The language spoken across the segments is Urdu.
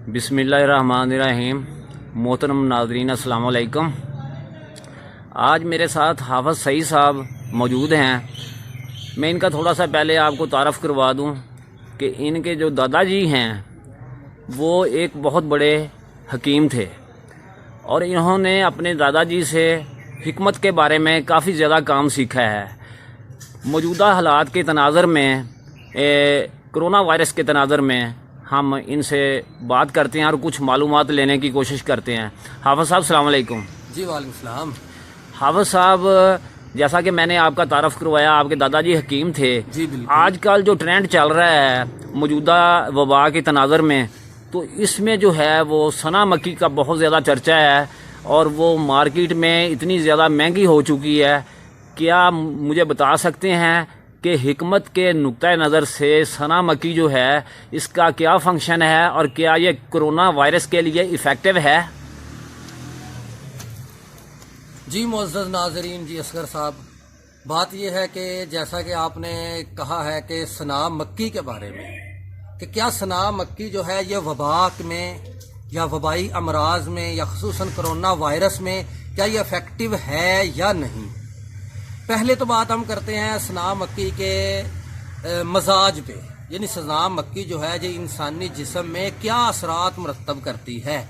بسم اللہ الرحمن الرحیم۔ محترم ناظرین السلام علیکم۔ آج میرے ساتھ حافظ سعید صاحب موجود ہیں۔ میں ان کا تھوڑا سا پہلے آپ کو تعارف کروا دوں کہ ان کے جو دادا جی ہیں وہ ایک بہت بڑے حکیم تھے، اور انہوں نے اپنے دادا جی سے حکمت کے بارے میں کافی زیادہ کام سیکھا ہے۔ موجودہ حالات کے تناظر میں کرونا وائرس کے تناظر میں ہم ان سے بات کرتے ہیں اور کچھ معلومات لینے کی کوشش کرتے ہیں۔ حافظ صاحب السلام علیکم۔ جی وعلیکم السلام۔ حافظ صاحب، جیسا کہ میں نے آپ کا تعارف کروایا، آپ کے دادا جی حکیم تھے۔ جی بالکل۔ آج کل جو ٹرینڈ چل رہا ہے موجودہ وبا کے تناظر میں، تو اس میں جو ہے وہ ثنا مکی کا بہت زیادہ چرچا ہے، اور وہ مارکیٹ میں اتنی زیادہ مہنگی ہو چکی ہے۔ کیا مجھے بتا سکتے ہیں کہ حکمت کے نقطۂ نظر سے ثنا مکی جو ہے اس کا کیا فنکشن ہے، اور کیا یہ کرونا وائرس کے لیے افیکٹو ہے؟ جی معزز ناظرین، جی اصغر صاحب، بات یہ ہے کہ جیسا کہ آپ نے کہا ہے کہ ثنا مکی کے بارے میں، کہ کیا ثنا مکی جو ہے یہ وبا میں یا وبائی امراض میں یا خصوصاً کرونا وائرس میں کیا یہ افیکٹو ہے یا نہیں۔ پہلے تو بات ہم کرتے ہیں ثنا مکی کے مزاج پہ، یعنی ثنا مکی جو ہے یہ انسانی جسم میں کیا اثرات مرتب کرتی ہے۔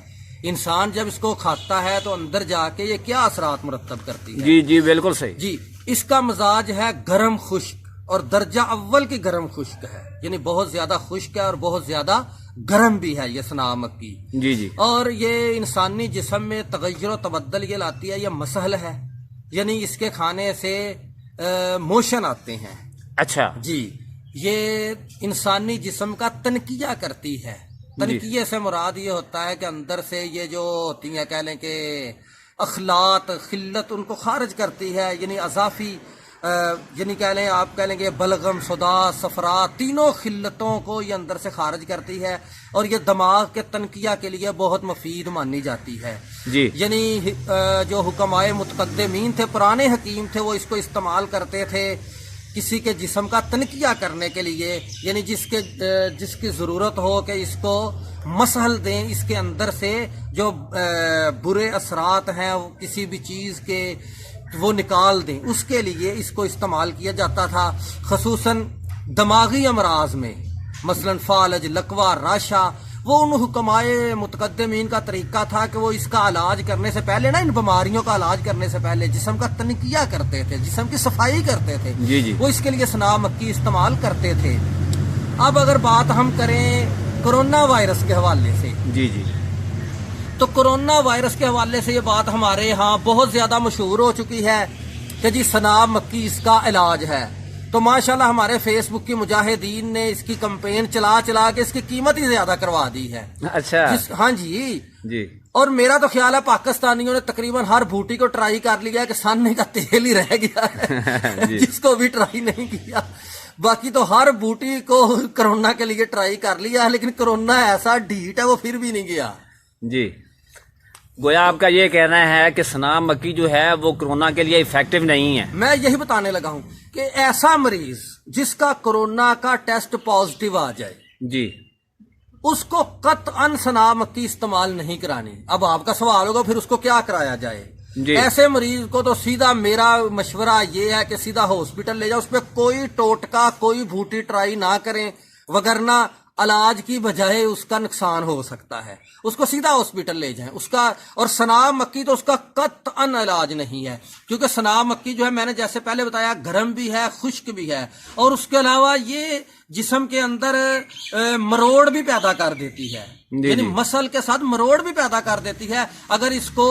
انسان جب اس کو کھاتا ہے تو اندر جا کے یہ کیا اثرات مرتب کرتی ہے۔ جی بالکل صحیح۔ جی، اس کا مزاج ہے گرم خشک، اور درجہ اول کی گرم خشک ہے، یعنی بہت زیادہ خشک ہے اور بہت زیادہ گرم بھی ہے یہ ثنا مکی۔ جی اور یہ انسانی جسم میں تغیر و تبدل یہ لاتی ہے، یہ مسحل ہے، یعنی اس کے کھانے سے موشن آتے ہیں۔ اچھا جی، یہ انسانی جسم کا تنقیہ کرتی ہے۔ تنقیے سے مراد یہ ہوتا ہے کہ اندر سے یہ جو ہوتی ہیں، کہہ لیں کہ اخلاط، خلت، ان کو خارج کرتی ہے، یعنی اضافی یعنی کہہ لیں، آپ کہہ لیں کہ بلغم، صدا، صفرا، تینوں خلتوں کو یہ اندر سے خارج کرتی ہے، اور یہ دماغ کے تنقیہ کے لیے بہت مفید مانی جاتی ہے۔ جی، یعنی جو حکمائے متقدمین تھے، پرانے حکیم تھے، وہ اس کو استعمال کرتے تھے کسی کے جسم کا تنقیہ کرنے کے لیے، یعنی جس کی ضرورت ہو کہ اس کو مسحل دیں، اس کے اندر سے جو برے اثرات ہیں کسی بھی چیز کے وہ نکال دیں، اس کے لیے اس کو استعمال کیا جاتا تھا، خصوصاً دماغی امراض میں، مثلا فالج، لکوہ، راشا۔ وہ ان حکمائے متقدمین کا طریقہ تھا کہ وہ اس کا علاج کرنے سے پہلے نا، ان بیماریوں کا علاج کرنے سے پہلے جسم کا تنقیہ کرتے تھے، جسم کی صفائی کرتے تھے۔ جی وہ اس کے لیے ثنا مکی استعمال کرتے تھے۔ اب اگر بات ہم کریں کرونا وائرس کے حوالے سے، جی تو کرونا وائرس کے حوالے سے یہ بات ہمارے ہاں بہت زیادہ مشہور ہو چکی ہے کہ جی ثنا مکی اس کا علاج ہے۔ تو ماشاءاللہ ہمارے فیس بک کی مجاہدین نے اس کی کمپین چلا کے اس کی قیمت ہی زیادہ کروا دی ہے۔ اچھا ہاں جی۔ جی اور میرا تو خیال ہے پاکستانیوں نے تقریباً ہر بوٹی کو ٹرائی کر لیا ہے، کہ ساننے کا تیل ہی رہ گیا ہے جس کو بھی ٹرائی نہیں کیا۔ باقی تو ہر بوٹی کو کرونا کے لیے ٹرائی کر لیا ہے، لیکن کرونا ایسا ڈھیٹ ہے وہ پھر بھی نہیں گیا۔ جی، گویا آپ کا یہ کہنا ہے کہ ثنا مکی جو ہے وہ کرونا کے لیے افیکٹو نہیں ہے۔ میں یہی بتانے لگا ہوں کہ ایسا مریض جس کا کرونا کا ٹیسٹ پازیٹیو آ جائے، جی، اس کو قطعاً ثنا مکی استعمال نہیں کرانی۔ اب آپ کا سوال ہوگا پھر اس کو کیا کرایا جائے۔ جی، ایسے مریض کو تو سیدھا میرا مشورہ یہ ہے کہ سیدھا ہاسپٹل لے جاؤ، اس پہ کوئی ٹوٹکا، کوئی بھوٹی ٹرائی نہ کریں، وگرنہ علاج کی بجائے اس کا نقصان ہو سکتا ہے۔ اس کو سیدھا ہاسپٹل لے جائیں اس کا۔ اور ثنا مکی تو اس کا قطعاً علاج نہیں ہے، کیونکہ ثنا مکی جو ہے، میں نے جیسے پہلے بتایا، گرم بھی ہے، خشک بھی ہے، اور اس کے علاوہ یہ جسم کے اندر مروڑ بھی پیدا کر دیتی ہے، یعنی مسل کے ساتھ مروڑ بھی پیدا کر دیتی ہے اگر اس کو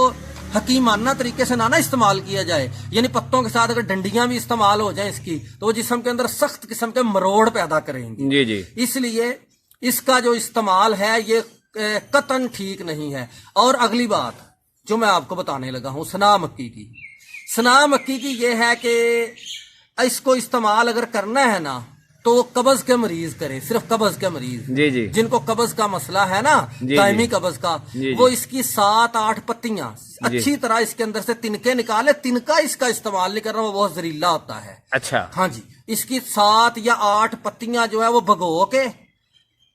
حکیمانہ طریقے سے نہ استعمال کیا جائے۔ یعنی پتوں کے ساتھ اگر ڈنڈیاں بھی استعمال ہو جائیں اس کی، تو وہ جسم کے اندر سخت قسم کے مروڑ پیدا کریں گی۔ جی، اس لیے اس کا جو استعمال ہے یہ قطعاً ٹھیک نہیں ہے۔ اور اگلی بات جو میں آپ کو بتانے لگا ہوں ثنا مکی کی یہ ہے کہ اس کو استعمال اگر کرنا ہے نا، تو وہ قبض کے مریض کریں، صرف قبض کے مریض، جی، جن کو قبض کا مسئلہ ہے نا، دائمی قبض کا، وہ اس کی 7-8 پتیاں اچھی طرح اس کے اندر سے تنکے نکالے۔ تنکا اس کا استعمال نہیں کرنا، وہ بہت زہریلا ہوتا ہے۔ اچھا، ہاں جی، اس کی 7 یا 8 پتیاں جو ہے وہ بھگو کے